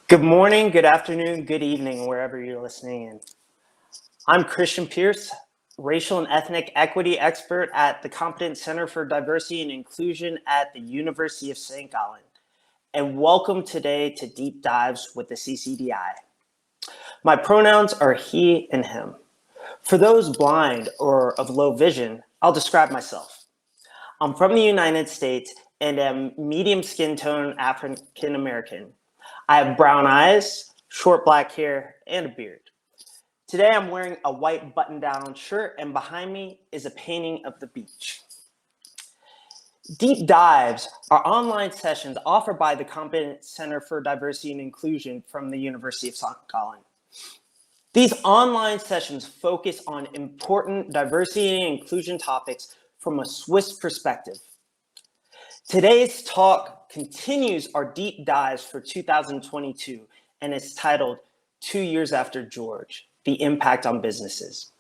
Good morning, good afternoon, good evening, wherever you're listening in. I'm Christian Pierce, racial and ethnic equity expert at the Competent Center for Diversity and Inclusion at the University of St. Gallen. And welcome today to Deep Dives with the CCDI. My pronouns are he and him. For those blind or of low vision, I'll describe myself. I'm from the United States and am medium skin tone African American. I have brown eyes, short black hair, and a beard. Today I'm wearing a white button-down shirt, and behind me is a painting of the beach. Deep Dives are online sessions offered by the Competent Center for Diversity and Inclusion from the University of St. Gallen. These online sessions focus on important diversity and inclusion topics from a Swiss perspective. Today's talk continues our deep dives for 2022 and is titled 2 Years After George, the Impact on Businesses.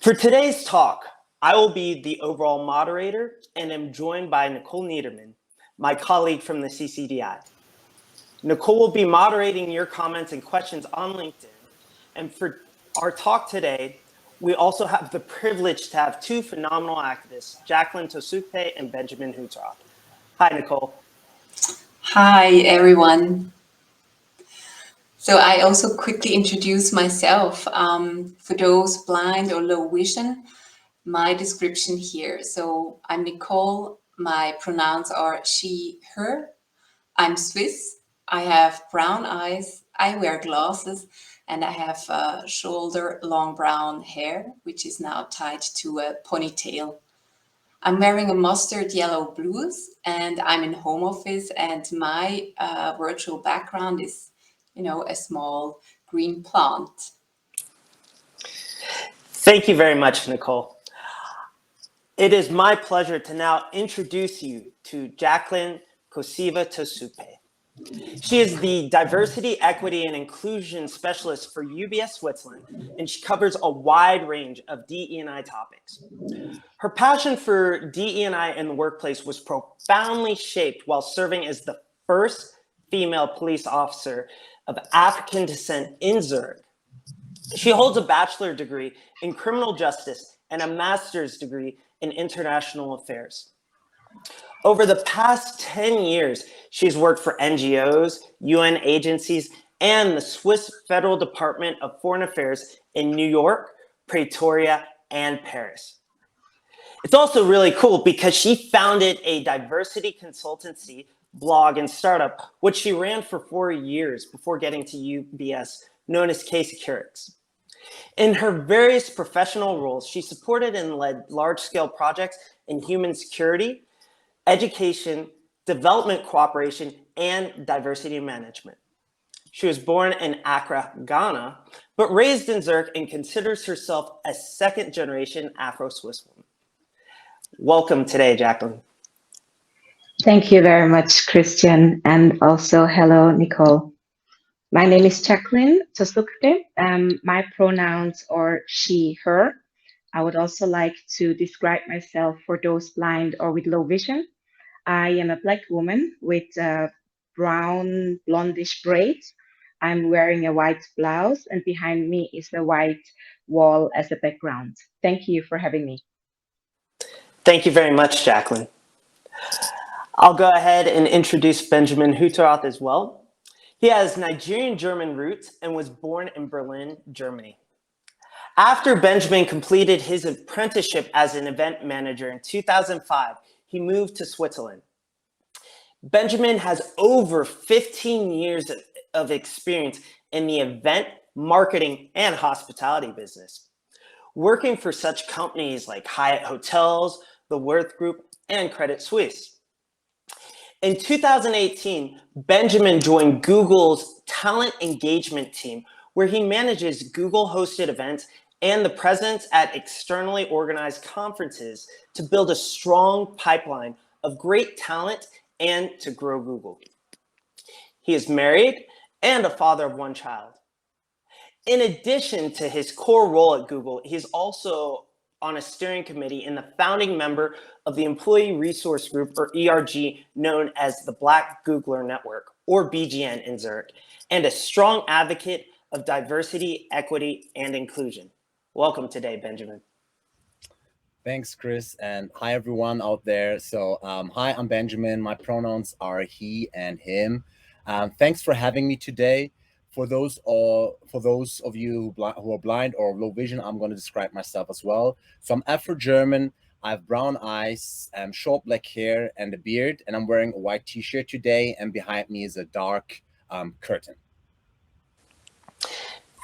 For today's talk, I will be the overall moderator and am joined by Nicole Niederman, my colleague from the CCDI. Nicole will be moderating your comments and questions on LinkedIn. And for our talk today, we also have the privilege to have two phenomenal activists, Jacqueline Tosupe and Benjamin Hutroth. Hi, Nicole. Hi, everyone. So I also quickly introduce myself. For those blind or low vision, my description here. So I'm Nicole. My pronouns are she, her. I'm Swiss. I have brown eyes. I wear glasses. And I have shoulder long brown hair, which is now tied to a ponytail. I'm wearing a mustard yellow blouse and I'm in home office, and my virtual background is, a small green plant. Thank you very much, Nicole. It is my pleasure to now introduce you to Jacqueline Kosiva Tosupe. She is the Diversity, Equity, and Inclusion Specialist for UBS Switzerland, and she covers a wide range of DE&I topics. Her passion for DE&I in the workplace was profoundly shaped while serving as the first female police officer of African descent in Zurich. She holds a bachelor's degree in criminal justice and a master's degree in international affairs. Over the past 10 years, she's worked for NGOs, UN agencies, and the Swiss Federal Department of Foreign Affairs in New York, Pretoria, and Paris. It's also really cool because she founded a diversity consultancy, blog, and startup, which she ran for 4 years before getting to UBS, known as K-Securix. In her various professional roles, she supported and led large-scale projects in human security, education, development cooperation, and diversity management. She was born in Accra, Ghana, but raised in Zurich and considers herself a second-generation Afro-Swiss woman. Welcome today, Jacqueline. Thank you very much, Christian, and also hello, Nicole. My name is Jacqueline Tosuke. My pronouns are she, her. I would also like to describe myself for those blind or with low vision. I am a Black woman with brown blondish braids. I'm wearing a white blouse, and behind me is a white wall as a background. Thank you for having me. Thank you very much, Jacqueline. I'll go ahead and introduce Benjamin Hutroth as well. He has Nigerian-German roots and was born in Berlin, Germany. After Benjamin completed his apprenticeship as an event manager in 2005, he moved to Switzerland. Benjamin has over 15 years of experience in the event, marketing, and hospitality business, working for such companies like Hyatt Hotels, the Worth Group, and Credit Suisse. In 2018, Benjamin joined Google's talent engagement team, where he manages Google-hosted events and the presence at externally organized conferences to build a strong pipeline of great talent and to grow Google. He is married and a father of one child. In addition to his core role at Google, he is also on a steering committee and the founding member of the Employee Resource Group, or ERG, known as the Black Googler Network, or BGN in Zurich, and a strong advocate of diversity, equity, and inclusion. Welcome today, Benjamin. Thanks, Chris, and hi everyone out there. So, hi, I'm Benjamin. My pronouns are he and him. Thanks for having me today. For those of you who are blind or low vision, I'm going to describe myself as well. So I'm Afro-German. I have brown eyes, short black hair, and a beard, and I'm wearing a white T-shirt today. And behind me is a dark curtain.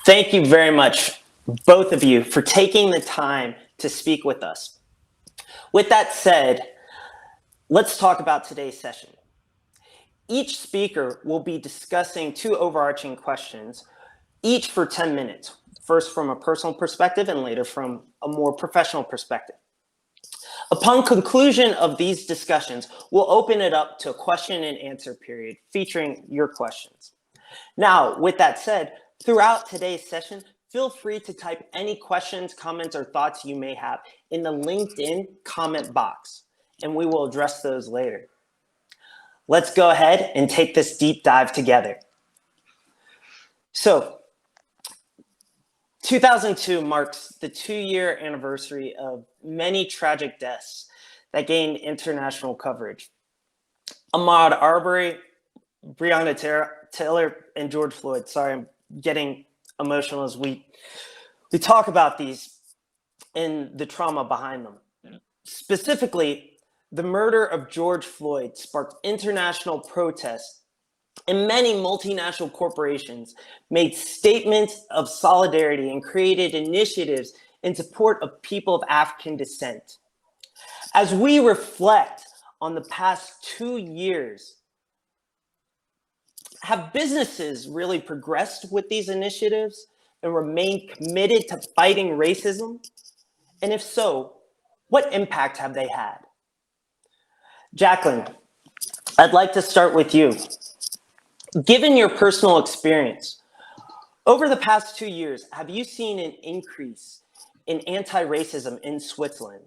Thank you very much, both of you, for taking the time to speak with us. With that said, let's talk about today's session. Each speaker will be discussing two overarching questions, each for 10 minutes, first from a personal perspective and later from a more professional perspective. Upon conclusion of these discussions, we'll open it up to a question and answer period featuring your questions. Now, with that said, throughout today's session, feel free to type any questions, comments, or thoughts you may have in the LinkedIn comment box, and we will address those later. Let's go ahead and take this deep dive together. So, 2002 marks the 2-year anniversary of many tragic deaths that gained international coverage. Ahmaud Arbery, Breonna Taylor, and George Floyd. Sorry, I'm getting emotional as we talk about these and the trauma behind them. Specifically, the murder of George Floyd sparked international protests, and many multinational corporations made statements of solidarity and created initiatives in support of people of African descent. As we reflect on the past 2 years, have businesses really progressed with these initiatives and remained committed to fighting racism? And if so, what impact have they had? Jacqueline, I'd like to start with you. Given your personal experience, over the past 2 years, have you seen an increase in anti-racism in Switzerland?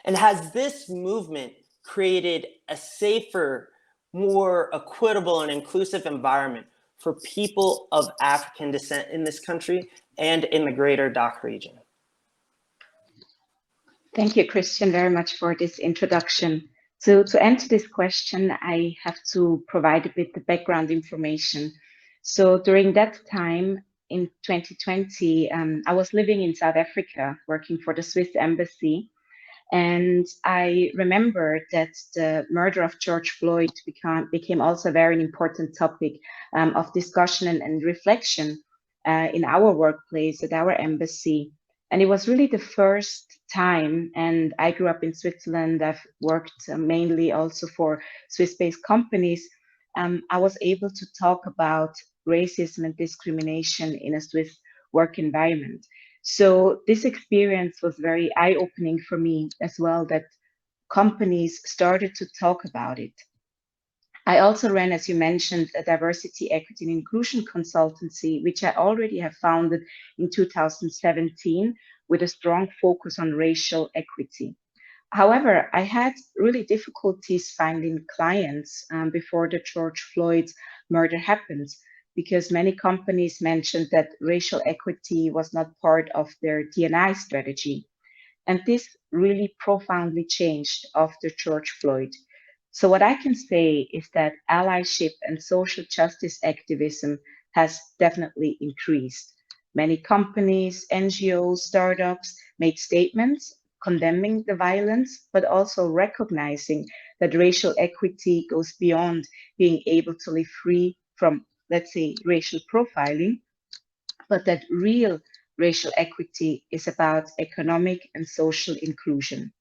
And has this movement created a safer, more equitable and inclusive environment for people of African descent in this country and in the greater DACH region? Thank you, Christian, very much for this introduction. So to answer this question, I have to provide a bit of background information. So during that time in 2020, I was living in South Africa, working for the Swiss embassy. And I remember that the murder of George Floyd became also a very important topic of discussion and reflection in our workplace, at our embassy. And it was really the first time, and I grew up in Switzerland. I've worked mainly also for Swiss-based companies. I was able to talk about racism and discrimination in a Swiss work environment. So this experience was very eye-opening for me as well, that companies started to talk about it. I also ran, as you mentioned, a diversity, equity, and inclusion consultancy, which I already have founded in 2017 with a strong focus on racial equity. However, I had really difficulties finding clients before the George Floyd murder happened, because many companies mentioned that racial equity was not part of their D&I strategy. And this really profoundly changed after George Floyd. So what I can say is that allyship and social justice activism has definitely increased. Many companies, NGOs, startups made statements condemning the violence, but also recognizing that racial equity goes beyond being able to live free from, let's say, racial profiling, but that real racial equity is about economic and social inclusion.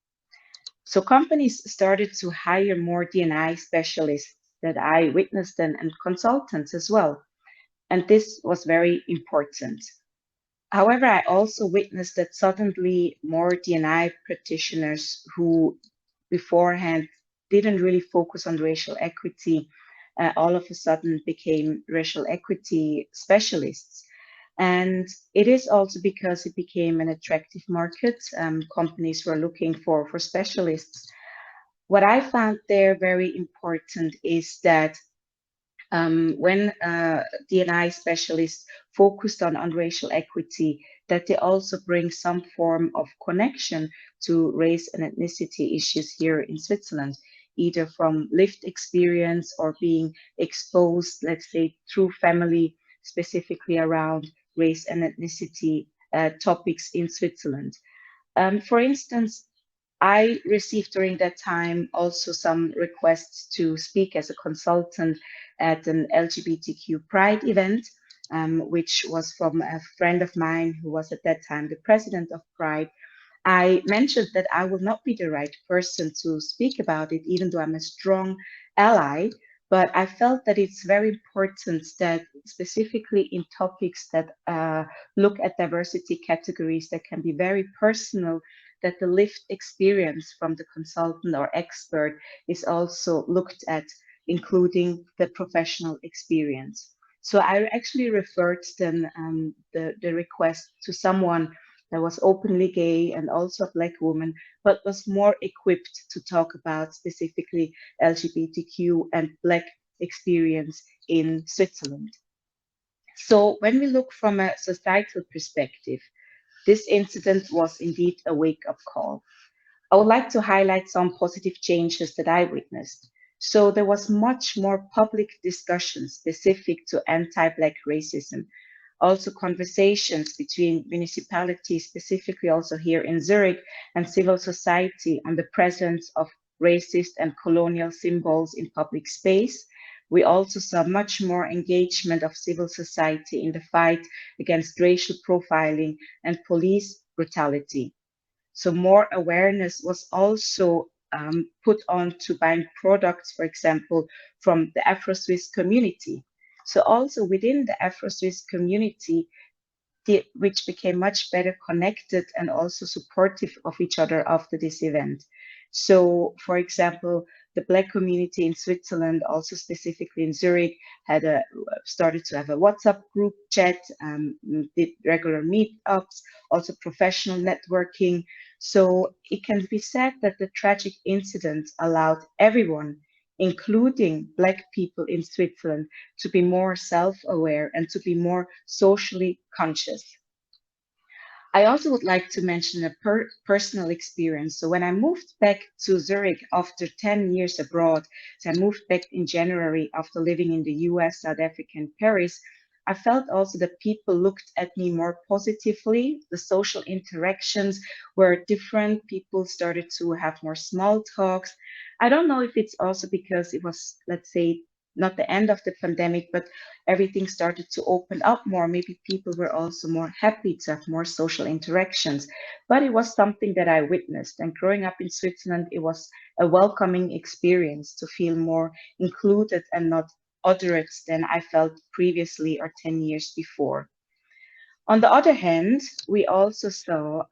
So companies started to hire more D&I specialists that I witnessed and consultants as well. And this was very important. However, I also witnessed that suddenly more D&I practitioners who beforehand didn't really focus on racial equity, all of a sudden became racial equity specialists. And it is also because it became an attractive market. Companies were looking for specialists. What I found there very important is that when D&I specialists focused on racial equity, that they also bring some form of connection to race and ethnicity issues here in Switzerland, either from lived experience or being exposed, let's say, through family, specifically around race and ethnicity topics in Switzerland. For instance, I received during that time also some requests to speak as a consultant at an LGBTQ Pride event, which was from a friend of mine who was at that time the president of Pride. I mentioned that I will not be the right person to speak about it, even though I'm a strong ally. But I felt that it's very important that, specifically in topics that look at diversity categories that can be very personal, that the lived experience from the consultant or expert is also looked at, including the professional experience. So I actually referred then the request to someone that was openly gay and also a Black woman, but was more equipped to talk about specifically LGBTQ and Black experience in Switzerland. So when we look from a societal perspective, this incident was indeed a wake-up call. I would like to highlight some positive changes that I witnessed. So there was much more public discussion specific to anti-Black racism, also conversations between municipalities, specifically also here in Zurich, and civil society on the presence of racist and colonial symbols in public space. We also saw much more engagement of civil society in the fight against racial profiling and police brutality. So more awareness was also put on to buying products, for example, from the Afro-Swiss community. So also within the Afro-Swiss community, which became much better connected and also supportive of each other after this event. So, for example, the Black community in Switzerland, also specifically in Zurich, had started to have a WhatsApp group chat, did regular meetups, also professional networking. So it can be said that the tragic incident allowed everyone, including Black people in Switzerland, to be more self-aware and to be more socially conscious. I also would like to mention a personal experience. So when I moved back to Zurich after 10 years abroad, so I moved back in January after living in the US, South Africa, and Paris, I felt also that people looked at me more positively. The social interactions were different. People started to have more small talks. I don't know if it's also because it was, let's say, not the end of the pandemic, but everything started to open up more. Maybe people were also more happy to have more social interactions. But it was something that I witnessed. And growing up in Switzerland, it was a welcoming experience to feel more included and not othered than I felt previously or 10 years before. On the other hand, we also saw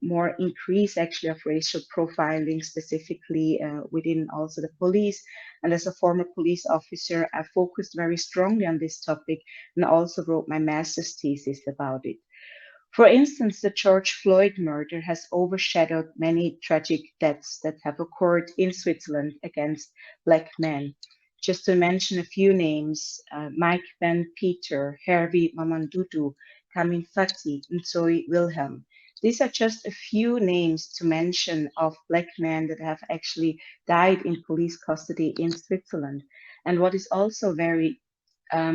more increase actually of racial profiling, specifically within also the police. And as a former police officer, I focused very strongly on this topic and also wrote my master's thesis about it. For instance, the George Floyd murder has overshadowed many tragic deaths that have occurred in Switzerland against Black men. Just to mention a few names, Mike Van Peter, Hervé Mamandudu, Kamin Fati, and Zoe Wilhelm. These are just a few names to mention of Black men that have actually died in police custody in Switzerland. And what is also very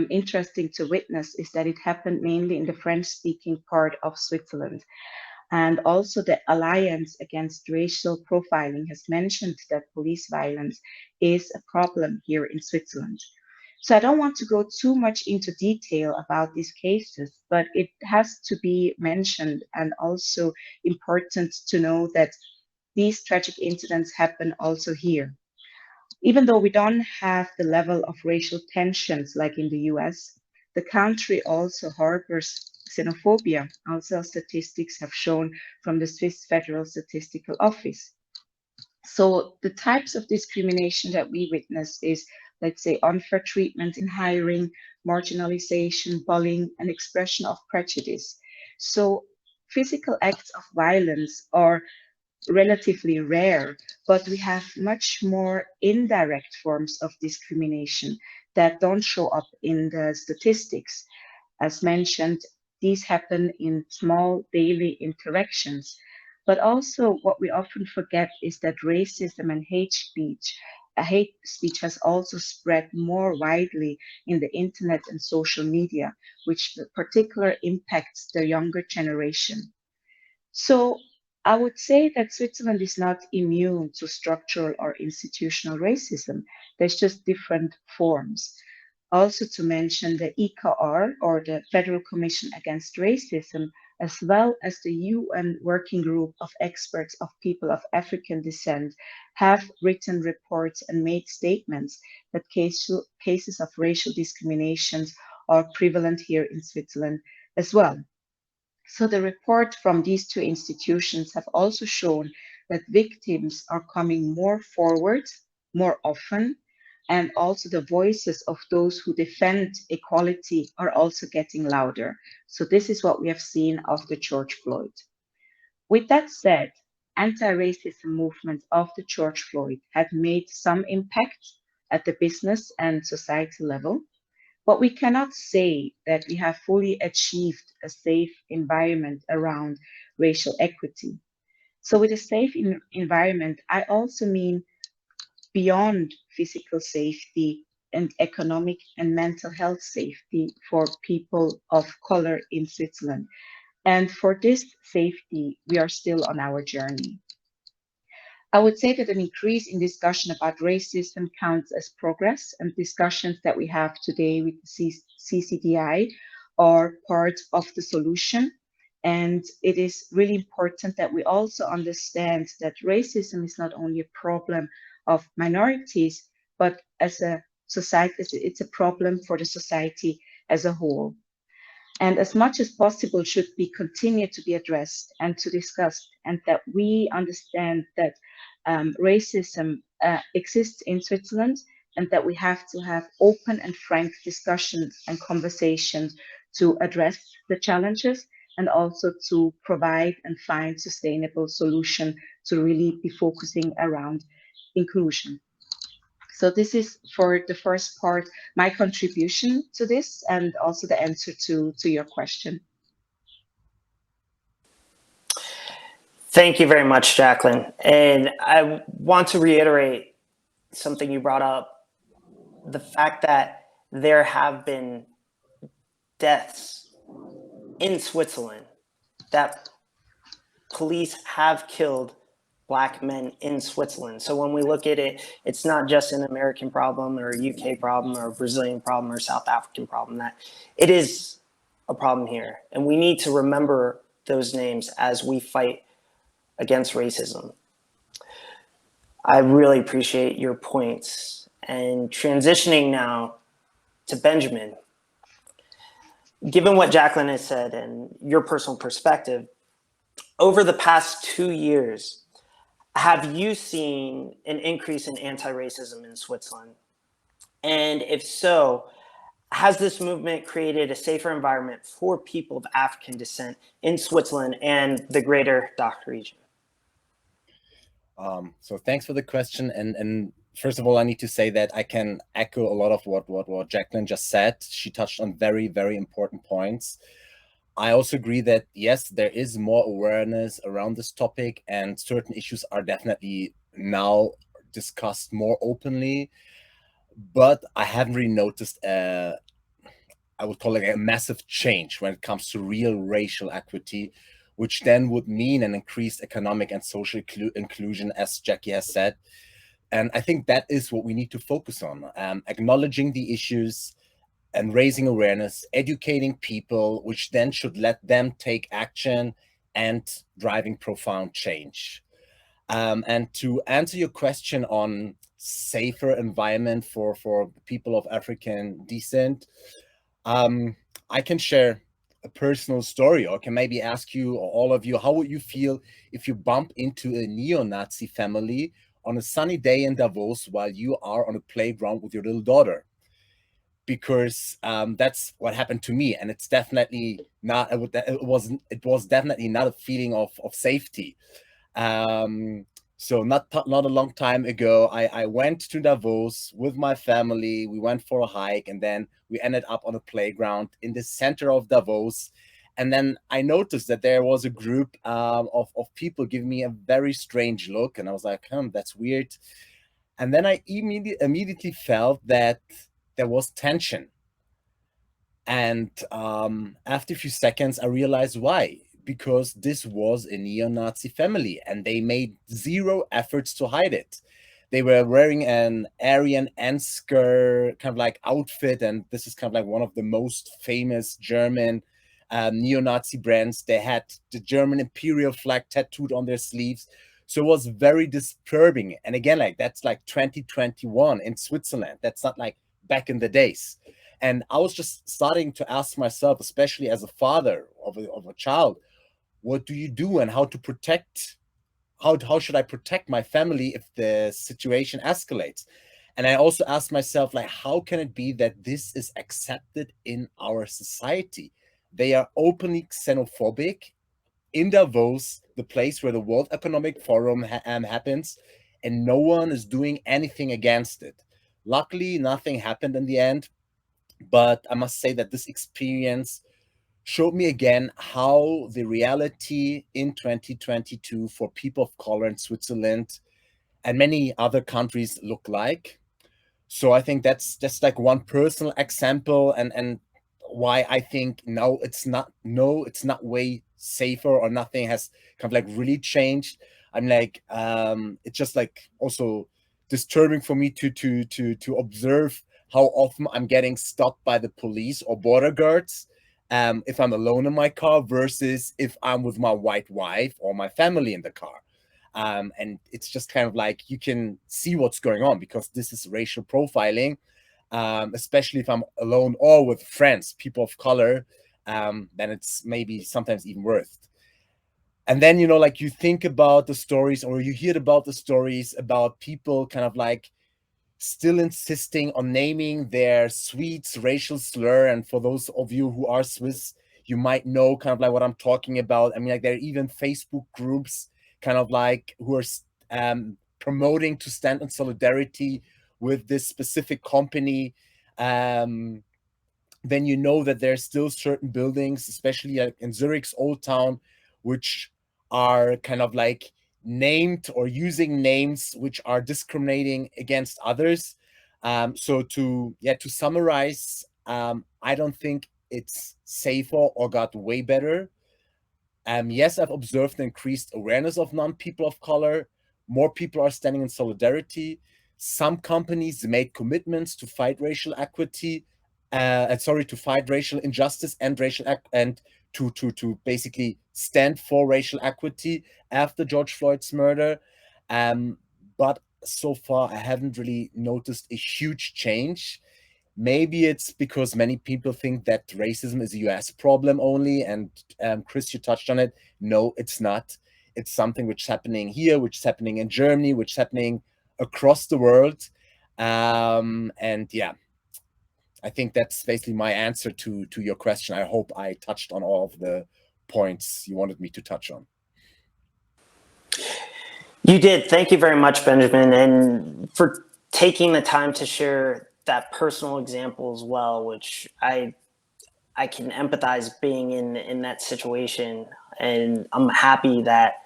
interesting to witness is that it happened mainly in the French-speaking part of Switzerland. And also the Alliance Against Racial Profiling has mentioned that police violence is a problem here in Switzerland. So I don't want to go too much into detail about these cases, but it has to be mentioned and also important to know that these tragic incidents happen also here. Even though we don't have the level of racial tensions like in the US, the country also harbors xenophobia. Also, statistics have shown from the Swiss Federal Statistical Office. So the types of discrimination that we witness is, let's say, unfair treatment in hiring, marginalization, bullying, and expression of prejudice. So physical acts of violence are relatively rare, but we have much more indirect forms of discrimination that don't show up in the statistics. As mentioned, these happen in small daily interactions. But also, what we often forget is that racism and hate speech has also spread more widely in the internet and social media, which particularly impacts the younger generation. So I would say that Switzerland is not immune to structural or institutional racism. There's just different forms. Also to mention the EKR, or the Federal Commission Against Racism, as well as the UN Working Group of Experts of People of African Descent, have written reports and made statements that cases of racial discriminations are prevalent here in Switzerland as well. So the report from these two institutions have also shown that victims are coming more forward, more often, and also the voices of those who defend equality are also getting louder. So this is what we have seen after George Floyd. With that said, anti-racism movement after George Floyd had made some impact at the business and society level, but we cannot say that we have fully achieved a safe environment around racial equity. So, with a safe environment, I also mean beyond physical safety and economic and mental health safety for people of color in Switzerland. And for this safety, we are still on our journey. I would say that an increase in discussion about racism counts as progress, and discussions that we have today with the CCDI are part of the solution. And it is really important that we also understand that racism is not only a problem of minorities, but as a society, it's a problem for the society as a whole. And as much as possible should be continued to be addressed and to discuss, and that we understand that racism exists in Switzerland, and that we have to have open and frank discussions and conversations to address the challenges, and also to provide and find sustainable solution to really be focusing around inclusion. So this is for the first part, my contribution to this, and also the answer to your question. Thank you very much, Jacqueline. And I want to reiterate something you brought up, the fact that there have been deaths in Switzerland, that police have killed Black men in Switzerland. So when we look at it, it's not just an American problem or a UK problem or a Brazilian problem or a South African problem, that it is a problem here. And we need to remember those names as we fight against racism. I really appreciate your points. And transitioning now to Benjamin, given what Jacqueline has said and your personal perspective, over the past 2 years, have you seen an increase in anti-racism in Switzerland? And if so, has this movement created a safer environment for people of African descent in Switzerland and the greater DACH region? So thanks for the question. And first of all, I need to say that I can echo a lot of what Jacqueline just said. She touched on very, very important points. I also agree that, yes, there is more awareness around this topic, and certain issues are definitely now discussed more openly. But I haven't really noticed I would call it a massive change when it comes to real racial equity, which then would mean an increased economic and social inclusion, as Jackie has said. And I think that is what we need to focus on, acknowledging the issues and raising awareness, educating people, which then should let them take action and driving profound change. And to answer your question on safer environment for people of African descent, I can share a personal story, or can maybe ask you, or all of you, how would you feel if you bump into a neo-Nazi family on a sunny day in Davos while you are on a playground with your little daughter? Because that's what happened to me, and it's definitely not. It was definitely not a feeling of safety. So not a long time ago, I went to Davos with my family. We went for a hike, and then we ended up on a playground in the center of Davos. And then I noticed that there was a group of people giving me a very strange look, and I was like, that's weird. And then I immediately felt that there was tension. And after a few seconds, I realized why. Because this was a neo-Nazi family, and they made zero efforts to hide it. They were wearing an Aryan Ansgar kind of like outfit, and this is kind of like one of the most famous German neo-Nazi brands. They had the German imperial flag tattooed on their sleeves. So it was very disturbing. And again, like that's like 2021 in Switzerland. That's not like back in the days. And I was just starting to ask myself, especially as a father of a child, what do you do and how to protect, how should I protect my family if the situation escalates? And I also asked myself, like, how can it be that this is accepted in our society? They are openly xenophobic in Davos, the place where the World Economic Forum happens, and no one is doing anything against it. Luckily, nothing happened in the end. But I must say that this experience showed me again how the reality in 2022 for people of color in Switzerland and many other countries look like. So I think that's just like one personal example, and why I think it's not way safer, or nothing has kind of like really changed. I'm like it's just like also disturbing for me to observe how often I'm getting stopped by the police or border guards if I'm alone in my car versus if I'm with my white wife or my family in the car. And it's just kind of like you can see what's going on, because this is racial profiling, especially if I'm alone or with friends, people of color, then it's maybe sometimes even worse. And then, like you think about the stories, or you hear about the stories about people kind of like still insisting on naming their Swedes racial slur. And for those of you who are Swiss, you might know kind of like what I'm talking about. I mean, like there are even Facebook groups kind of like who are promoting to stand in solidarity with this specific company. Then you know that there's still certain buildings, especially in Zurich's Old Town, which are kind of like named or using names which are discriminating against others. So to summarize, I don't think it's safer or got way better. Yes, I've observed an increased awareness of non-people of color. More people are standing in solidarity. Some companies made commitments to fight racial equity, to fight racial injustice and and to basically stand for racial equity after George Floyd's murder. But so far, I haven't really noticed a huge change. Maybe it's because many people think that racism is a US problem only. And Chris, you touched on it. No, it's not. It's something which is happening here, which is happening in Germany, which is happening across the world. And yeah, I think that's basically my answer to your question. I hope I touched on all of the points you wanted me to touch on. You did. Thank you very much, Benjamin, and for taking the time to share that personal example as well, which I can empathize being in that situation, and I'm happy that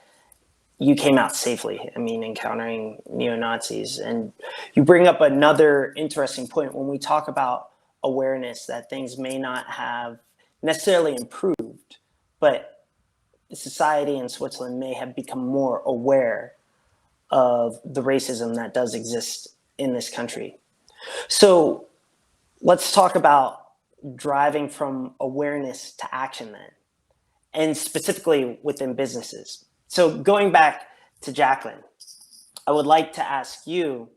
you came out safely. I mean, encountering neo-Nazis. And you bring up another interesting point when we talk about awareness, that things may not have necessarily improved, but society in Switzerland may have become more aware of the racism that does exist in this country. So let's talk about driving from awareness to action then, and specifically within businesses. So going back to Jacqueline, I would like to ask you,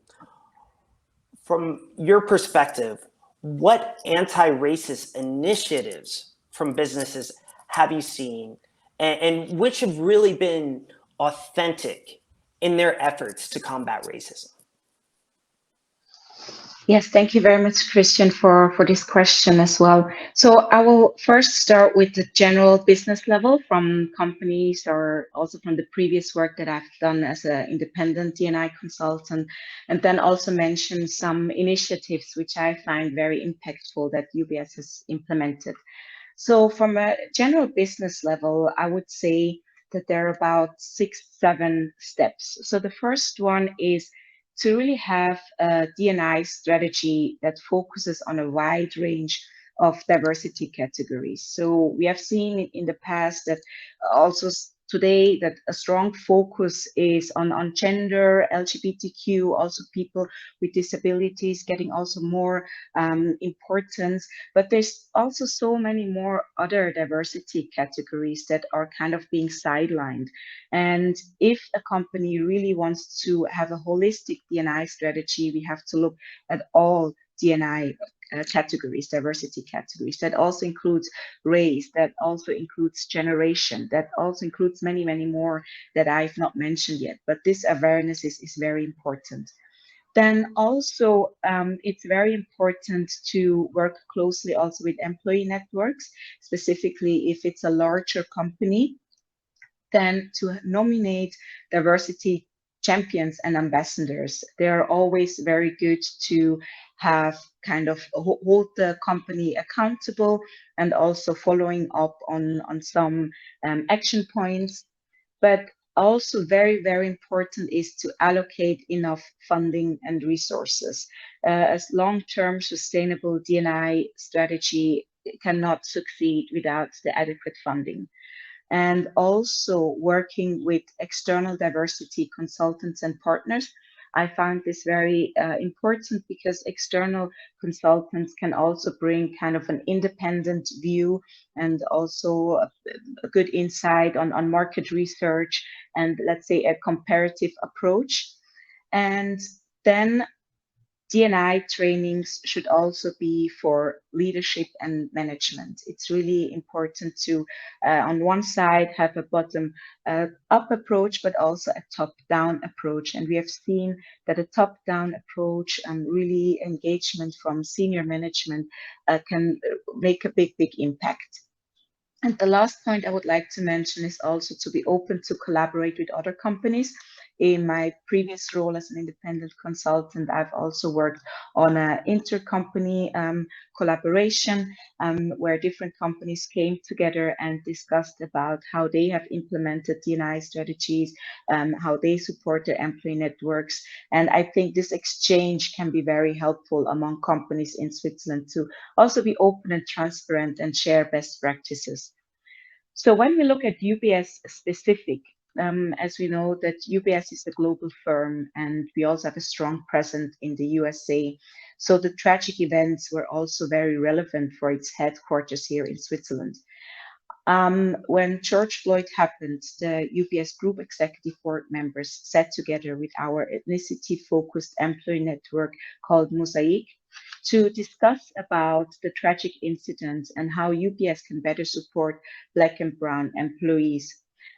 from your perspective, what anti-racist initiatives from businesses have you seen, and which have really been authentic in their efforts to combat racism? Yes, thank you very much, Christian, for this question as well. So I will first start with the general business level from companies or also from the previous work that I've done as an independent D&I consultant, and then also mention some initiatives which I find very impactful that UBS has implemented. So from a general business level, I would say that there are about 6, 7 steps. So the first one is to really have a D&I strategy that focuses on a wide range of diversity categories. So we have seen in the past that also today that a strong focus is on gender, LGBTQ, also people with disabilities getting also more importance, but there's also so many more other diversity categories that are kind of being sidelined. And if a company really wants to have a holistic D&I strategy, we have to look at all D&I categories, diversity categories. That also includes race, that also includes generation, that also includes many, many more that I've not mentioned yet. But this awareness is very important. Then also, it's very important to work closely also with employee networks, specifically if it's a larger company, then to nominate diversity champions and ambassadors. They're always very good to have kind of hold the company accountable and also following up on some action points. But also very, very important is to allocate enough funding and resources. As long-term sustainable D&I strategy cannot succeed without the adequate funding. And also working with external diversity consultants and partners. I found this very important because external consultants can also bring kind of an independent view and also a good insight on market research and let's say a comparative approach. And then D&I trainings should also be for leadership and management. It's really important to, on one side, have a bottom up approach, but also a top down approach. And we have seen that a top down approach and really engagement from senior management can make a big, big impact. And the last point I would like to mention is also to be open to collaborate with other companies. In my previous role as an independent consultant, I've also worked on an intercompany collaboration where different companies came together and discussed about how they have implemented D&I strategies, how they support their employee networks. And I think this exchange can be very helpful among companies in Switzerland to also be open and transparent and share best practices. So when we look at UBS specific, as we know that UBS is a global firm and we also have a strong presence in the USA. So the tragic events were also very relevant for its headquarters here in Switzerland. When George Floyd happened, the UBS Group Executive Board members sat together with our ethnicity-focused employee network called Mosaic to discuss about the tragic incident and how UBS can better support Black and Brown employees,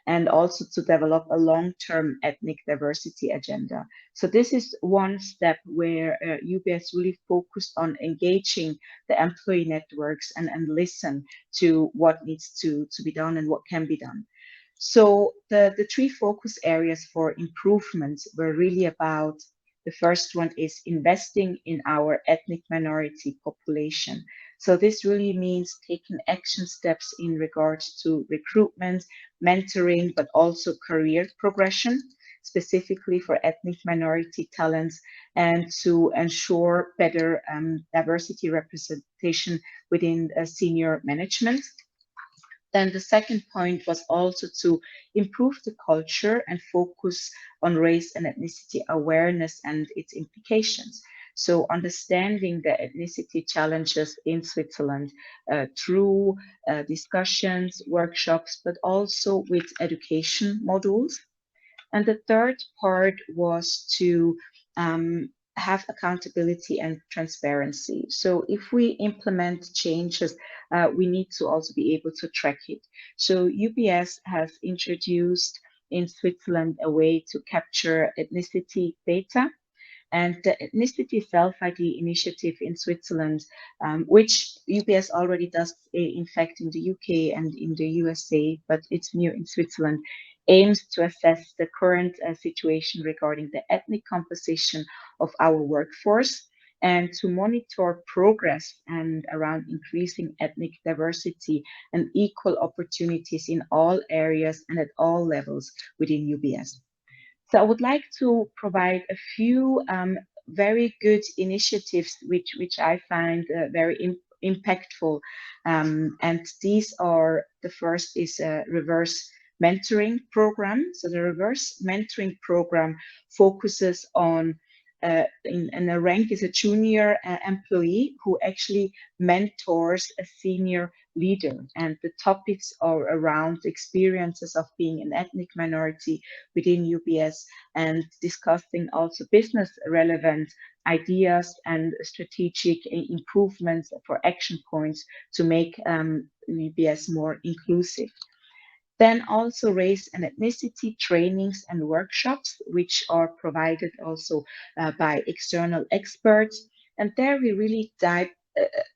and also to develop a long-term ethnic diversity agenda. So this is one step where UBS really focused on engaging the employee networks and listen to what needs to be done and what can be done. So the three focus areas for improvements were really about, the first one is investing in our ethnic minority population. So this really means taking action steps in regards to recruitment, mentoring, but also career progression, specifically for ethnic minority talents, and to ensure better diversity representation within senior management. Then the second point was also to improve the culture and focus on race and ethnicity awareness and its implications. So understanding the ethnicity challenges in Switzerland through discussions, workshops, but also with education modules. And the third part was to have accountability and transparency. So if we implement changes, we need to also be able to track it. So UBS has introduced in Switzerland a way to capture ethnicity data. And the Ethnicity Self-ID initiative in Switzerland, which UBS already does, in fact, in the UK and in the USA, but it's new in Switzerland, aims to assess the current situation regarding the ethnic composition of our workforce and to monitor progress and around increasing ethnic diversity and equal opportunities in all areas and at all levels within UBS. So I would like to provide a few very good initiatives which I find very impactful. And these are, the first is a reverse mentoring program. So the reverse mentoring program focuses on in a rank is a junior employee who actually mentors a senior leader. And the topics are around experiences of being an ethnic minority within UBS and discussing also business relevant ideas and strategic improvements for action points to make UBS more inclusive. Then also race and ethnicity trainings and workshops, which are provided also by external experts. And there we really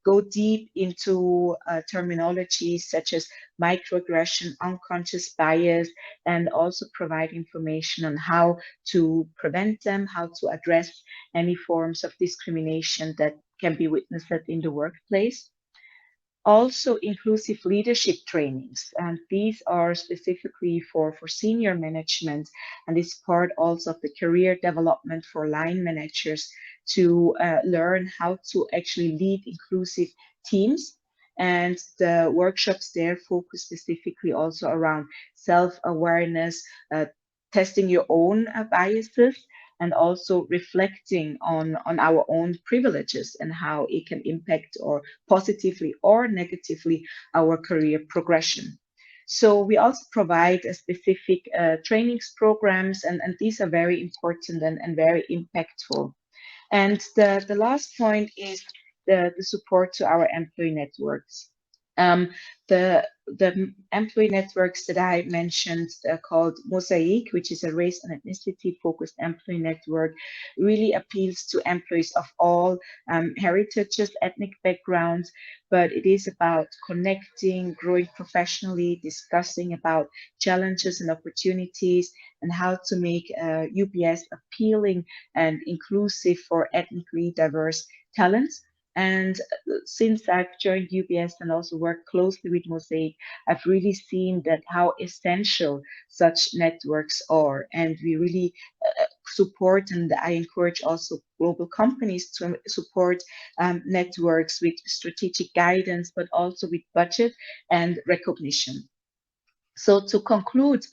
go deep into terminologies such as microaggression, unconscious bias, and also provide information on how to prevent them, how to address any forms of discrimination that can be witnessed in the workplace. Also inclusive leadership trainings, and these are specifically for senior management, and it's part also of the career development for line managers to learn how to actually lead inclusive teams. And the workshops there focus specifically also around self-awareness, testing your own biases, and also reflecting on our own privileges and how it can impact or positively or negatively our career progression. So we also provide a specific trainings programs, and these are very important and very impactful. And the last point is the support to our employee networks. Um, the employee networks that I mentioned called Mosaic, which is a race and ethnicity focused employee network, really appeals to employees of all heritages, ethnic backgrounds, but it is about connecting, growing professionally, discussing about challenges and opportunities, and how to make UBS appealing and inclusive for ethnically diverse talents. And since I've joined UBS and also worked closely with Mosaic, I've really seen that how essential such networks are. And we really support, and I encourage also global companies to support networks with strategic guidance, but also with budget and recognition. So to conclude,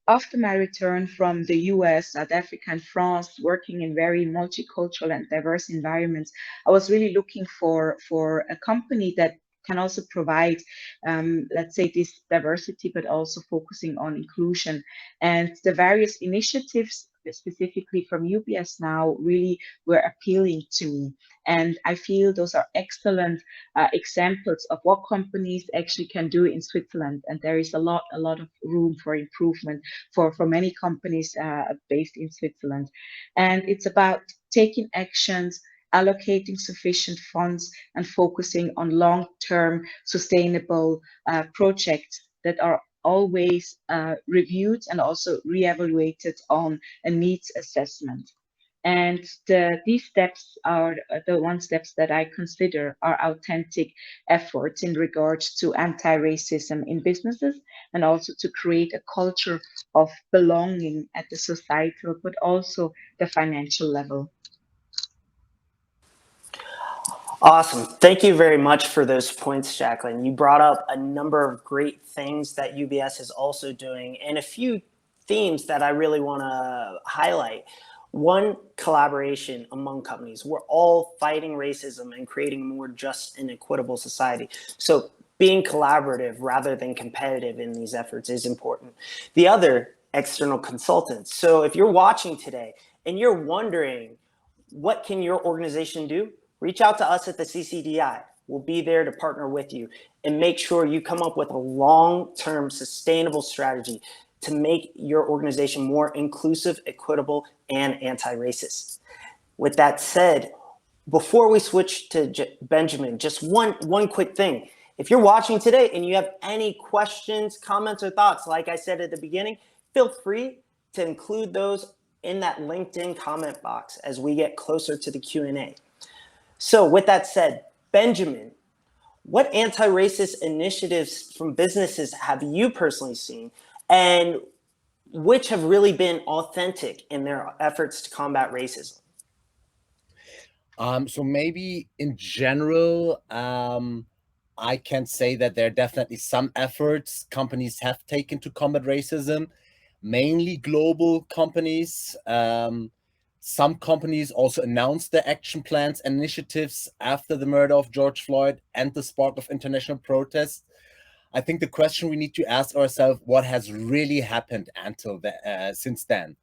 after my return from the US, South Africa, and France, working in very multicultural and diverse environments, I was really looking for a company that can also provide, let's say, this diversity, but also focusing on inclusion. And the various initiatives, specifically from UBS now, really were appealing to me. And I feel those are excellent examples of what companies actually can do in Switzerland. And there is a lot of room for improvement for many companies based in Switzerland. And it's about taking actions, allocating sufficient funds, and focusing on long-term sustainable projects that are always reviewed and also reevaluated on a needs assessment. And these steps are the steps that I consider are authentic efforts in regards to anti-racism in businesses, and also to create a culture of belonging at the societal, but also the financial level. Awesome. Thank you very much for those points, Jacqueline. You brought up a number of great things that UBS is also doing and a few themes that I really want to highlight. One, collaboration among companies. We're all fighting racism and creating a more just and equitable society. So being collaborative rather than competitive in these efforts is important. The other, external consultants. So if you're watching today and you're wondering, what can your organization do? Reach out to us at the CCDI. We'll be there to partner with you and make sure you come up with a long-term sustainable strategy to make your organization more inclusive, equitable, and anti-racist. With that said, before we switch to Benjamin, just one quick thing. If you're watching today and you have any questions, comments, or thoughts, like I said at the beginning, feel free to include those in that LinkedIn comment box as we get closer to the Q&A. So with that said, Benjamin, what anti-racist initiatives from businesses have you personally seen, and which have really been authentic in their efforts to combat racism? So maybe in general, I can say that there are definitely some efforts companies have taken to combat racism, mainly global companies. Some companies also announced their action plans and initiatives after the murder of George Floyd and the spark of international protests. I think the question we need to ask ourselves, what has really happened since then?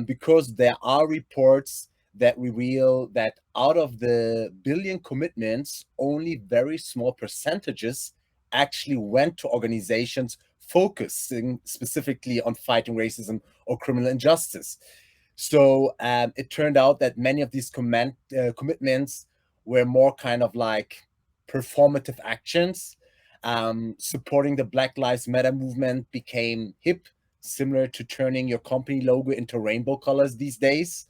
Because there are reports that reveal that out of the billion commitments, only very small percentages actually went to organizations focusing specifically on fighting racism or criminal injustice. So it turned out that many of these commitments were more kind of like performative actions. Supporting the Black Lives Matter movement became hip, similar to turning your company logo into rainbow colors these days.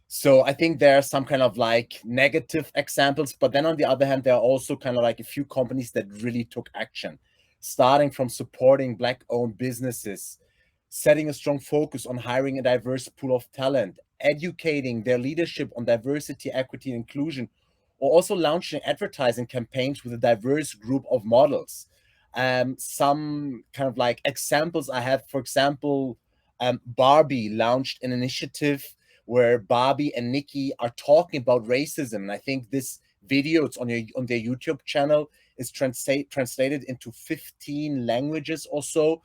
So I think there are some kind of like negative examples, but then on the other hand, there are also kind of like a few companies that really took action, starting from supporting Black-owned businesses, setting a strong focus on hiring a diverse pool of talent, educating their leadership on diversity, equity, and inclusion, or also launching advertising campaigns with a diverse group of models. Some kind of like examples I have, for example, Barbie launched an initiative where Barbie and Nikki are talking about racism. And I think this video, it's on their YouTube channel, is translated into 15 languages or so.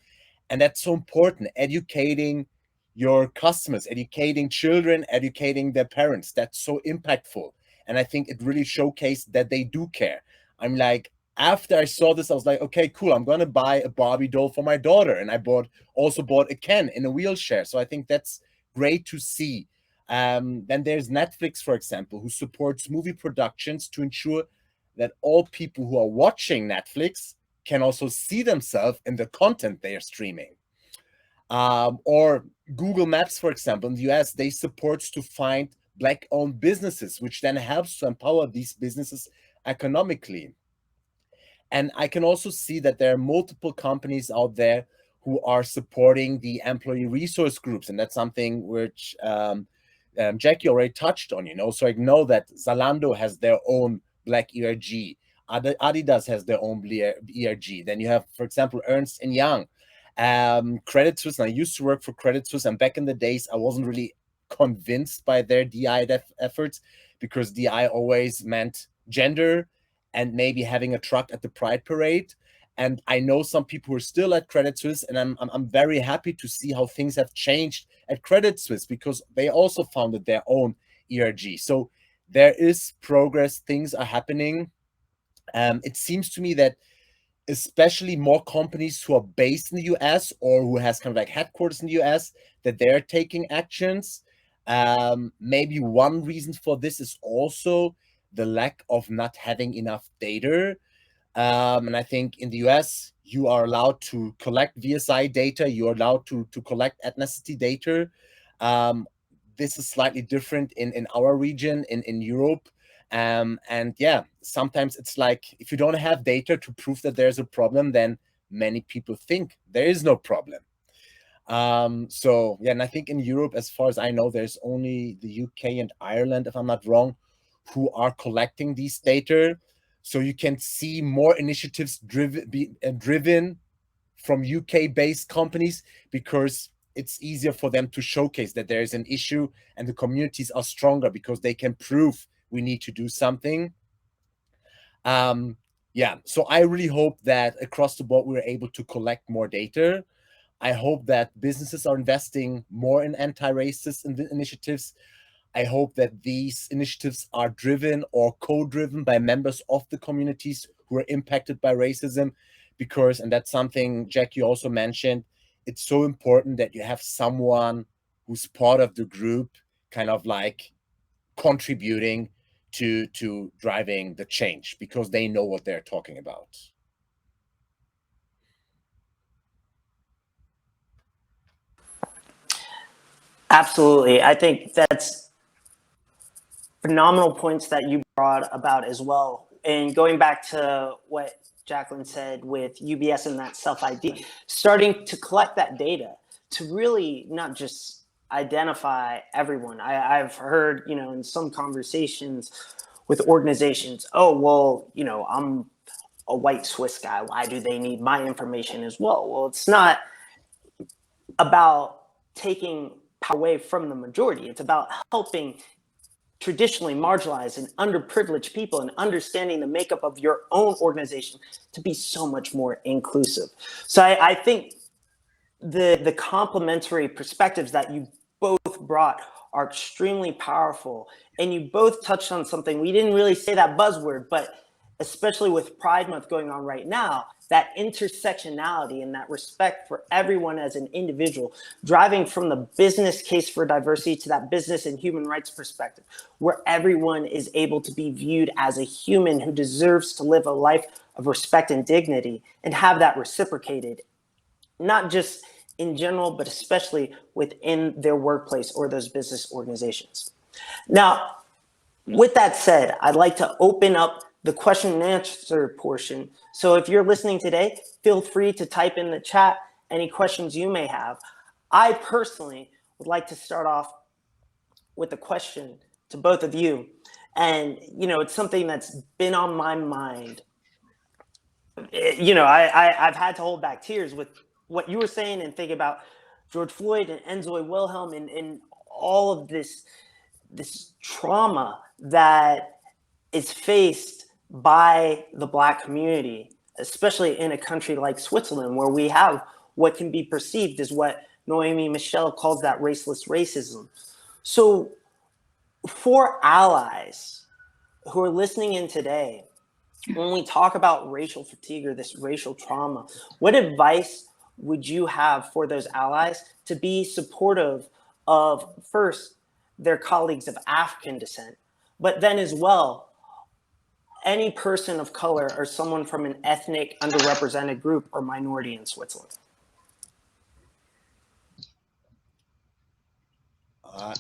And that's so important, educating your customers, educating children, educating their parents. That's so impactful. And I think it really showcased that they do care. I'm like, after I saw this, I was like, okay, cool. I'm going to buy a Barbie doll for my daughter. And I also bought a Ken in a wheelchair. So I think that's great to see. Then there's Netflix, for example, who supports movie productions to ensure that all people who are watching Netflix can also see themselves in the content they are streaming. Or Google Maps, for example, in the US, they support to find Black-owned businesses, which then helps to empower these businesses economically. And I can also see that there are multiple companies out there who are supporting the employee resource groups. And that's something which Jackie already touched on, So I know that Zalando has their own Black ERG. Adidas has their own ERG. Then you have, for example, Ernst & Young, Credit Suisse. And I used to work for Credit Suisse. And back in the days, I wasn't really convinced by their DI efforts, because DI always meant gender and maybe having a truck at the Pride Parade. And I know some people who are still at Credit Suisse, and I'm very happy to see how things have changed at Credit Suisse, because they also founded their own ERG. So there is progress, things are happening. It seems to me that especially more companies who are based in the US or who has kind of like headquarters in the US, that they're taking actions. Maybe one reason for this is also the lack of not having enough data. And I think in the US, you are allowed to collect VSI data, you're allowed to collect ethnicity data. This is slightly different in our region, in Europe. And yeah, sometimes it's like, if you don't have data to prove that there's a problem, then many people think there is no problem. So yeah, and I think in Europe, as far as I know, there's only the UK and Ireland, if I'm not wrong, who are collecting these data. So you can see more initiatives driven from UK-based companies, because it's easier for them to showcase that there is an issue, and the communities are stronger because they can prove we need to do something. Yeah, so I really hope that across the board we're able to collect more data. I hope that businesses are investing more in anti-racist initiatives. I hope that these initiatives are driven or co-driven by members of the communities who are impacted by racism, because, and that's something Jackie also mentioned, it's so important that you have someone who's part of the group kind of like contributing to driving the change because they know what they're talking about. Absolutely. I think that's phenomenal points that you brought about as well. And going back to what Jacqueline said with UBS and that self-ID, starting to collect that data to really not just identify everyone. I've heard, in some conversations with organizations, oh, well, I'm a white Swiss guy. Why do they need my information as well? Well, it's not about taking power away from the majority. It's about helping traditionally marginalized and underprivileged people and understanding the makeup of your own organization to be so much more inclusive. So I think the complementary perspectives that you both brought are extremely powerful. And you both touched on something. We didn't really say that buzzword, but especially with Pride Month going on right now, that intersectionality and that respect for everyone as an individual, driving from the business case for diversity to that business and human rights perspective, where everyone is able to be viewed as a human who deserves to live a life of respect and dignity and have that reciprocated, not just in general, but especially within their workplace or those business organizations. Now, with that said, I'd like to open up the question and answer portion. So if you're listening today, feel free to type in the chat any questions you may have. I personally would like to start off with a question to both of you. And, it's something that's been on my mind. I've had to hold back tears with what you were saying and think about George Floyd and Enzoy Wilhelm and all of this trauma that is faced by the Black community, especially in a country like Switzerland, where we have what can be perceived as what Noemi Michel calls that raceless racism. So for allies who are listening in today, when we talk about racial fatigue or this racial trauma, what advice would you have for those allies to be supportive of, first, their colleagues of African descent, but then as well, any person of color or someone from an ethnic underrepresented group or minority in Switzerland?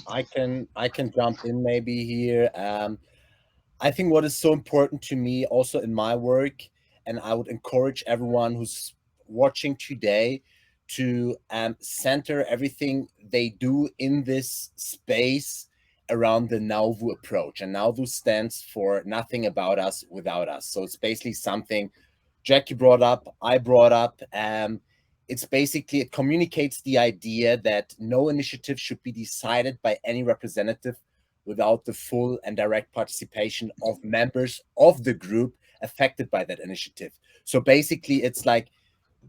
I can jump in maybe here. I think what is so important to me also in my work, and I would encourage everyone who's watching today to center everything they do in this space around the Nauvoo approach. And Nauvoo stands for nothing about us without us. So it's basically something Jackie brought up, I brought up. It's basically, it communicates the idea that no initiative should be decided by any representative without the full and direct participation of members of the group affected by that initiative. So basically, it's like,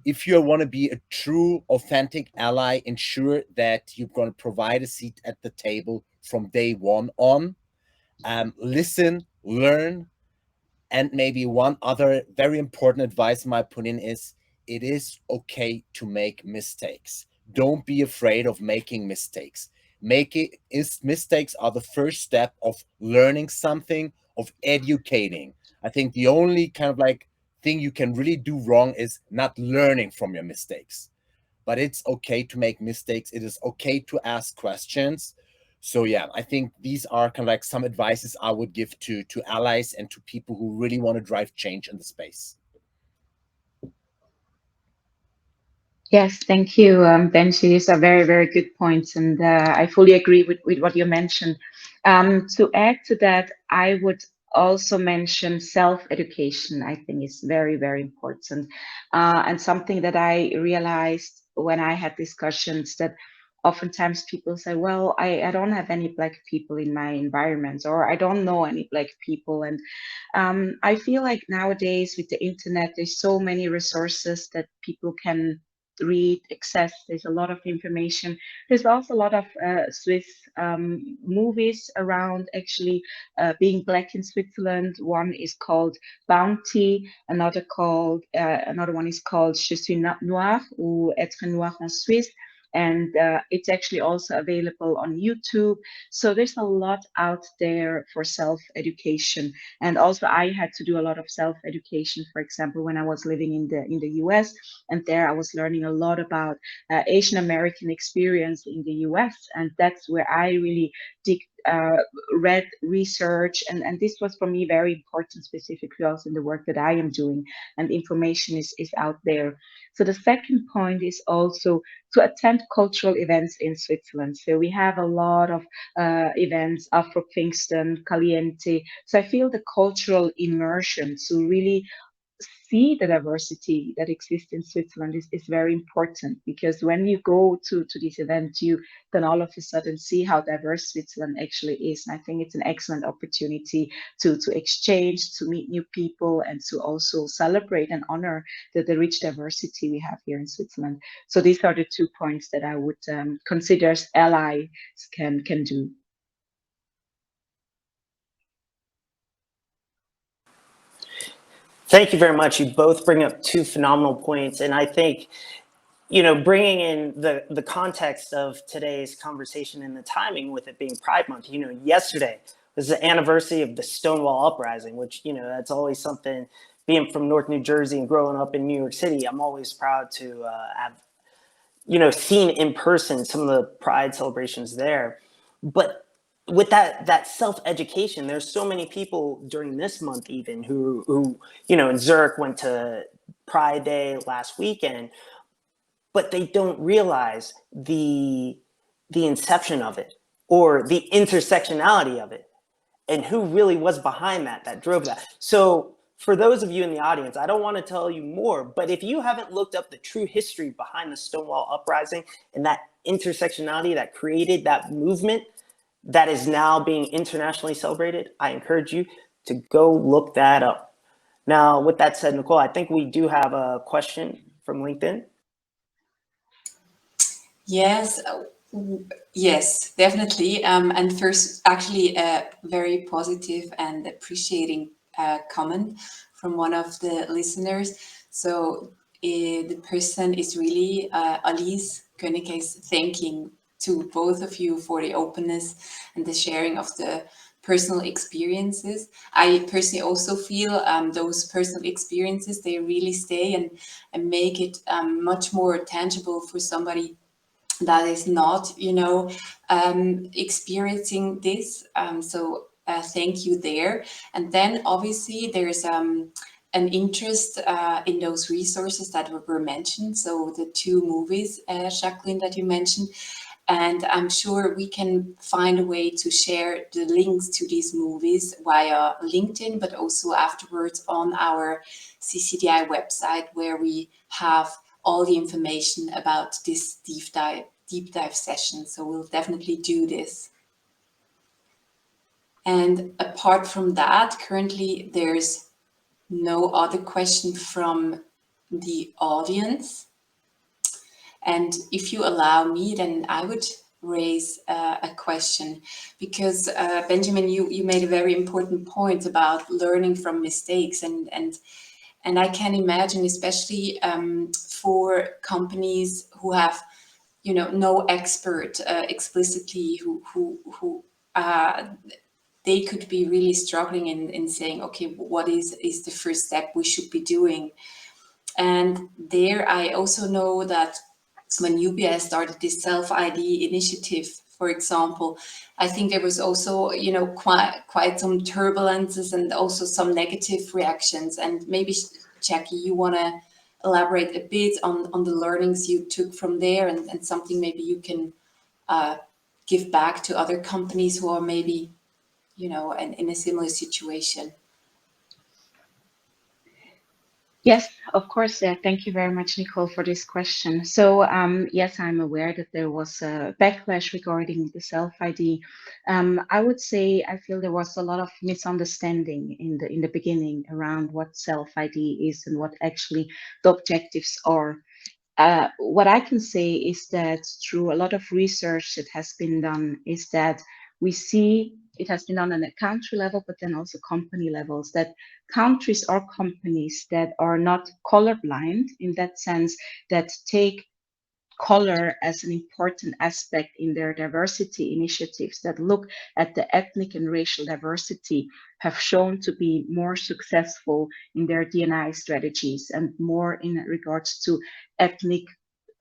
if you want to be a true, authentic ally, ensure that you're going to provide a seat at the table from day one on. Listen, learn, and maybe one other very important advice, in my opinion, is it is okay to make mistakes. Don't be afraid of making mistakes. Mistakes are the first step of learning something, of educating. I think the only kind of like thing you can really do wrong is not learning from your mistakes. But it's okay to make mistakes. It is okay to ask questions. So yeah, I think these are kind of like some advices I would give to allies and to people who really want to drive change in the space. Yes, thank you, Benji. These are very, very good points, and I fully agree with what you mentioned. To add to that, I would also mention self-education. I think is very, very important, and something that I realized when I had discussions that oftentimes people say, well, I don't have any Black people in my environment, or I don't know any Black people. And I feel like nowadays with the internet, there's so many resources that people can read, access. There's a lot of information. There's also a lot of Swiss movies around actually being Black in Switzerland. One is called Bounty. Another one is called Je suis noir ou être noir en Suisse. and it's actually also available on YouTube. So there's a lot out there for self-education. And also I had to do a lot of self-education, for example, when I was living in the US, and there I was learning a lot about Asian American experience in the US, and that's where I really dig, read, research, and this was for me very important, specifically also in the work that I am doing, and information is out there. So the second point is also to attend cultural events in Switzerland. So we have a lot of events, Afro Kingston, Caliente. So I feel the cultural immersion to really see the diversity that exists in Switzerland is very important, because when you go to these events, you then all of a sudden see how diverse Switzerland actually is. And I think it's an excellent opportunity to exchange, to meet new people, and to also celebrate and honor the rich diversity we have here in Switzerland. So these are the 2 points that I would consider allies can do. Thank you very much. You both bring up two phenomenal points, and I think, bringing in the context of today's conversation and the timing with it being Pride Month. Yesterday was the anniversary of the Stonewall Uprising, which that's always something. Being from North New Jersey and growing up in New York City, I'm always proud to have seen in person some of the Pride celebrations there. But with that self-education, there's so many people during this month even who in Zurich went to Pride Day last weekend, but they don't realize the inception of it or the intersectionality of it and who really was behind that drove that. So for those of you in the audience, I don't want to tell you more, but if you haven't looked up the true history behind the Stonewall Uprising and that intersectionality that created that movement that is now being internationally celebrated, I encourage you to go look that up. Now, with that said, Nicole, I think we do have a question from LinkedIn. Yes, yes, definitely. And first, actually, a very positive and appreciating comment from one of the listeners. So the person is really Alice Koenig is thanking to both of you for the openness and the sharing of the personal experiences. I personally also feel those personal experiences, they really stay and make it much more tangible for somebody that is not, experiencing this. So thank you there. And then obviously there's an interest in those resources that were mentioned. So the two movies, Jacqueline, that you mentioned. And I'm sure we can find a way to share the links to these movies via LinkedIn, but also afterwards on our CCDI website, where we have all the information about this deep dive session. So we'll definitely do this. And apart from that, currently there's no other question from the audience. And if you allow me, then I would raise a question, because Benjamin, you made a very important point about learning from mistakes, and I can imagine, especially for companies who have, no expert explicitly who they could be really struggling in saying, okay, what is the first step we should be doing? And there, I also know that when UBS started this self-ID initiative, for example, I think there was also, quite some turbulences and also some negative reactions. And maybe, Jackie, you want to elaborate a bit on the learnings you took from there, and something maybe you can give back to other companies who are maybe, in a similar situation. Yes, of course. Thank you very much, Nicole, for this question. So, yes, I'm aware that there was a backlash regarding the self-ID. I would say I feel there was a lot of misunderstanding in the beginning around what self-ID is and what actually the objectives are. What I can say is that through a lot of research that has been done, is that we see it has been done on a country level, but then also company levels, that countries or companies that are not colorblind in that sense, that take color as an important aspect in their diversity initiatives that look at the ethnic and racial diversity have shown to be more successful in their D&I strategies and more in regards to ethnic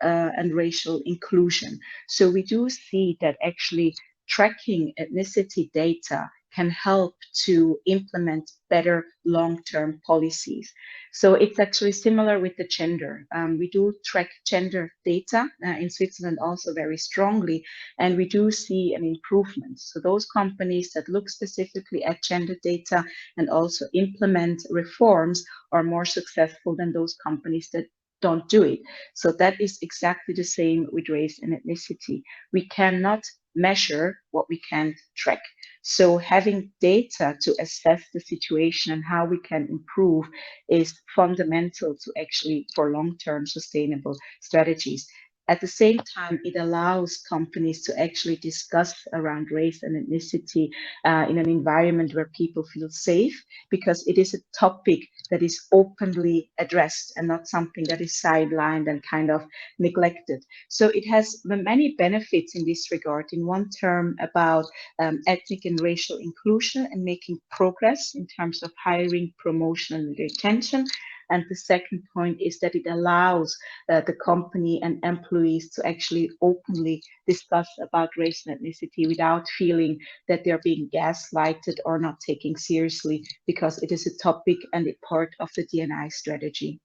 and racial inclusion. So we do see that actually tracking ethnicity data can help to implement better long-term policies. So it's actually similar with the gender. We do track gender data in Switzerland also very strongly, and we do see an improvement. So those companies that look specifically at gender data and also implement reforms are more successful than those companies that don't do it. So that is exactly the same with race and ethnicity. We cannot measure what we can't track. So having data to assess the situation and how we can improve is fundamental to actually for long-term sustainable strategies. At the same time, it allows companies to actually discuss around race and ethnicity in an environment where people feel safe, because it is a topic that is openly addressed and not something that is sidelined and kind of neglected. So it has many benefits in this regard. In one term, about ethnic and racial inclusion and making progress in terms of hiring, promotion, and retention. And the second point is that it allows the company and employees to actually openly discuss about race and ethnicity without feeling that they're being gaslighted or not taken seriously, because it is a topic and a part of the D&I strategy.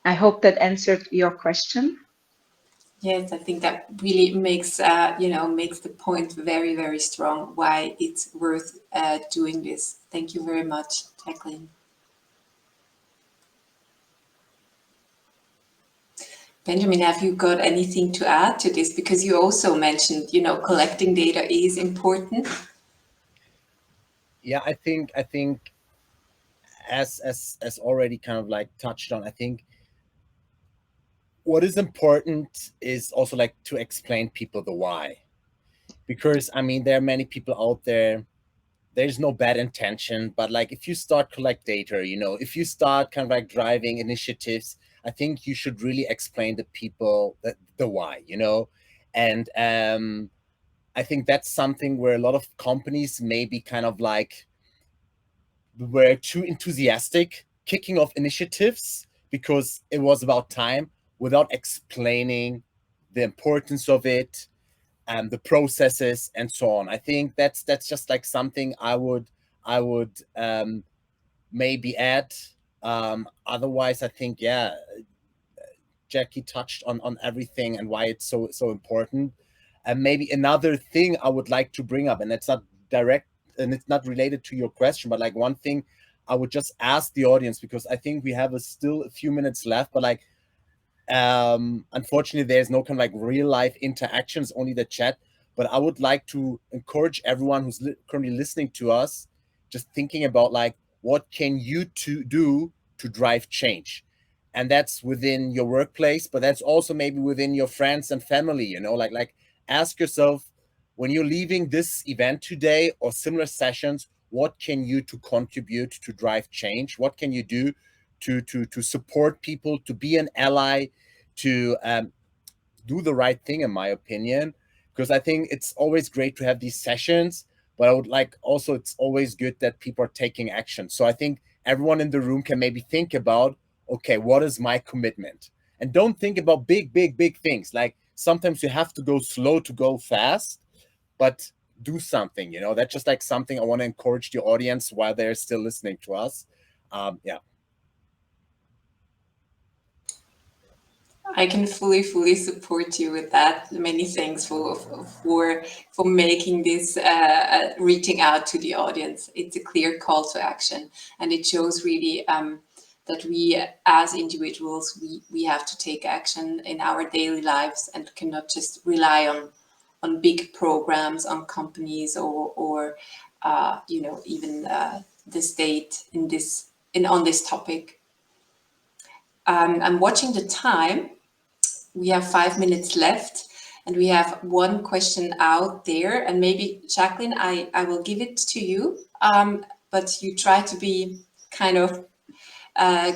I hope that answered your question. Yes, I think that really makes makes the point very, very strong why it's worth doing this. Thank you very much, Jacqueline. Benjamin, have you got anything to add to this? Because you also mentioned, collecting data is important. Yeah, I think as already kind of like touched on, I think what is important is also like to explain people the why. Because I mean, there are many people out there, there's no bad intention, but like if you start collect data, if you start kind of like driving initiatives, I think you should really explain to people the why, and I think that's something where a lot of companies maybe kind of like were too enthusiastic kicking off initiatives because it was about time without explaining the importance of it and the processes and so on. I think that's just like something I would maybe add. Otherwise, I think Jackie touched on everything and why it's so important. And maybe another thing I would like to bring up, and it's not direct and it's not related to your question, but like one thing I would just ask the audience, because I think we have still a few minutes left, but like unfortunately there's no kind of like real life interactions, only the chat. But I would like to encourage everyone who's currently listening to us, just thinking about like, what can you do to drive change? And that's within your workplace, but that's also maybe within your friends and family, like ask yourself, when you're leaving this event today or similar sessions, what can you to contribute to drive change? What can you do to support people, to be an ally, to do the right thing, in my opinion? Because I think it's always great to have these sessions, but I would like also, it's always good that people are taking action. So I think everyone in the room can maybe think about, okay, what is my commitment? And don't think about big things. Like sometimes you have to go slow to go fast, but do something, that's just like something I want to encourage the audience while they're still listening to us. Yeah. I can fully support you with that. Many thanks for making this reaching out to the audience. It's a clear call to action, and it shows really that we as individuals we have to take action in our daily lives and cannot just rely on big programs, on companies, or even the state on this topic. I'm watching the time. We have 5 minutes left, and we have one question out there. And maybe, Jacqueline, I will give it to you, but you try to be kind of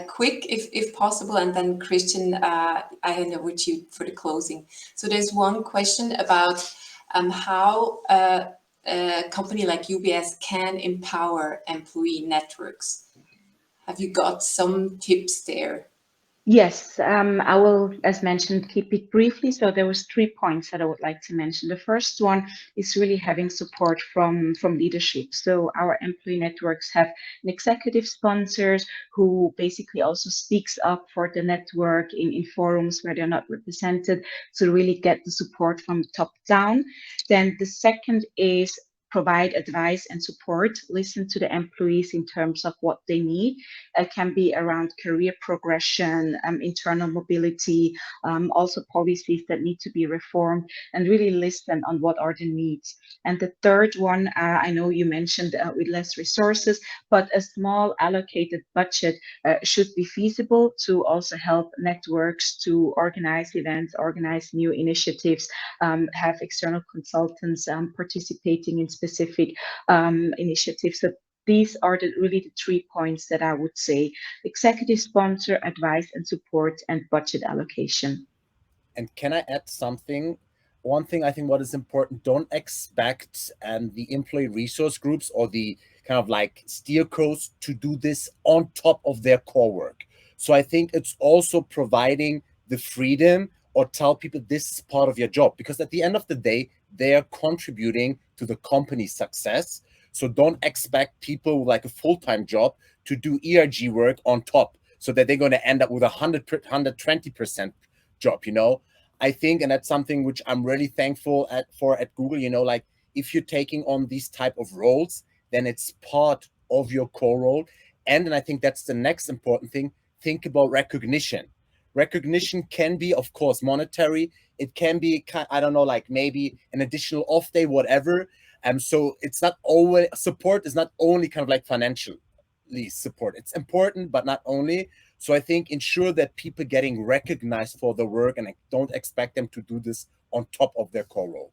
quick if possible, and then Christian, I hand over to you for the closing. So there's one question about how a company like UBS can empower employee networks. Have you got some tips there? Yes, I will, as mentioned, keep it briefly. So there was 3 points that I would like to mention. The first one is really having support from leadership. So our employee networks have an executive sponsors who basically also speaks up for the network in forums where they're not represented, to really get the support from top down. Then the second is provide advice and support, listen to the employees in terms of what they need. It can be around career progression, internal mobility, also policies that need to be reformed, and really listen on what are the needs. And the third one, I know you mentioned with less resources, but a small allocated budget should be feasible to also help networks to organize events, organize new initiatives, have external consultants participating in specific initiatives. So these are really the 3 points that I would say: executive sponsor, advice and support, and budget allocation. And can I add something? One thing I think what is important, don't expect the employee resource groups or the kind of like steercos to do this on top of their core work. So I think it's also providing the freedom, or tell people this is part of your job, because at the end of the day, they are contributing to the company's success. So don't expect people with like a full-time job to do ERG work on top, so that they're going to end up with 120% job, you know. I think, and that's something which I'm really thankful for at Google, you know, like if you're taking on these type of roles, then it's part of your core role. And I think that's the next important thing. Think about recognition. Recognition can be, of course, monetary. It can be, I don't know, like maybe an additional off day, whatever. So it's not always, support is not only kind of like financially support. It's important, but not only. So I think ensure that people getting recognized for the work, and I don't expect them to do this on top of their core role.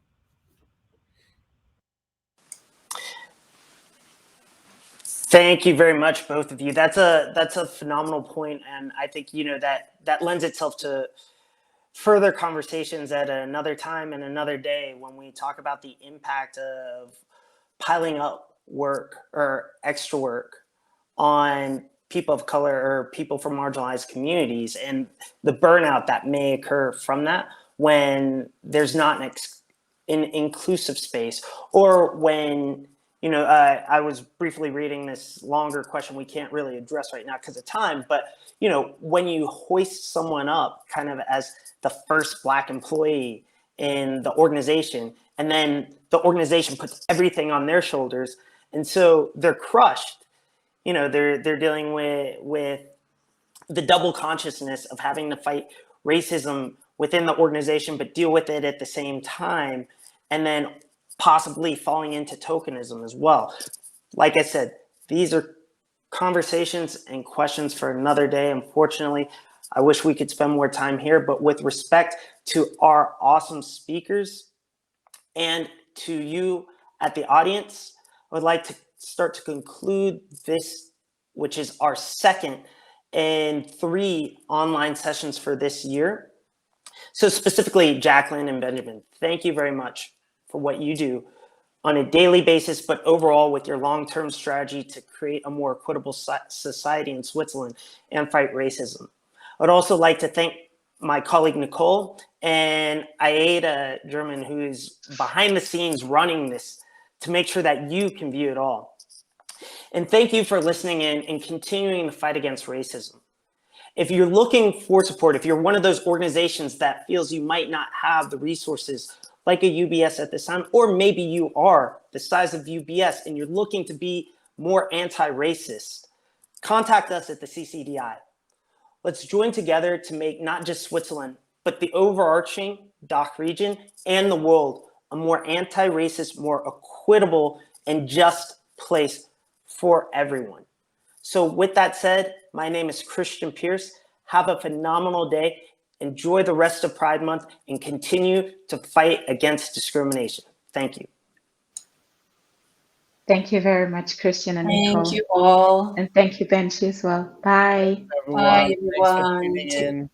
Thank you very much, both of you. That's a phenomenal point, and I think, you know, that lends itself to further conversations at another time and another day, when we talk about the impact of piling up work or extra work on people of color or people from marginalized communities, and the burnout that may occur from that when there's not an inclusive space, or when, you know, I was briefly reading this longer question we can't really address right now because of time, but, you know, when you hoist someone up kind of as the first Black employee in the organization, and then the organization puts everything on their shoulders, and so they're crushed. You know, they're dealing with the double consciousness of having to fight racism within the organization, but deal with it at the same time, and then possibly falling into tokenism as well. Like I said, these are conversations and questions for another day. Unfortunately, I wish we could spend more time here, but with respect to our awesome speakers and to you at the audience, I would like to start to conclude this, which is our second in 3 online sessions for this year. So specifically, Jacqueline and Benjamin, thank you very much for what you do on a daily basis, but overall with your long-term strategy to create a more equitable society in Switzerland and fight racism. I'd also like to thank my colleague Nicole and Aida German, who's behind the scenes running this to make sure that you can view it all. And thank you for listening in and continuing the fight against racism. If you're looking for support, if you're one of those organizations that feels you might not have the resources like a UBS at this time, or maybe you are the size of UBS and you're looking to be more anti-racist, contact us at the CCDI. Let's join together to make not just Switzerland, but the overarching DACH region and the world a more anti-racist, more equitable, and just place for everyone. So with that said, my name is Christian Pierce. Have a phenomenal day. Enjoy the rest of Pride Month and continue to fight against discrimination. Thank you. Thank you very much, Christian and Thank Nicole. you all. And thank you, Benji, as well. Bye. Everyone, Bye, thanks for everyone. tuning in.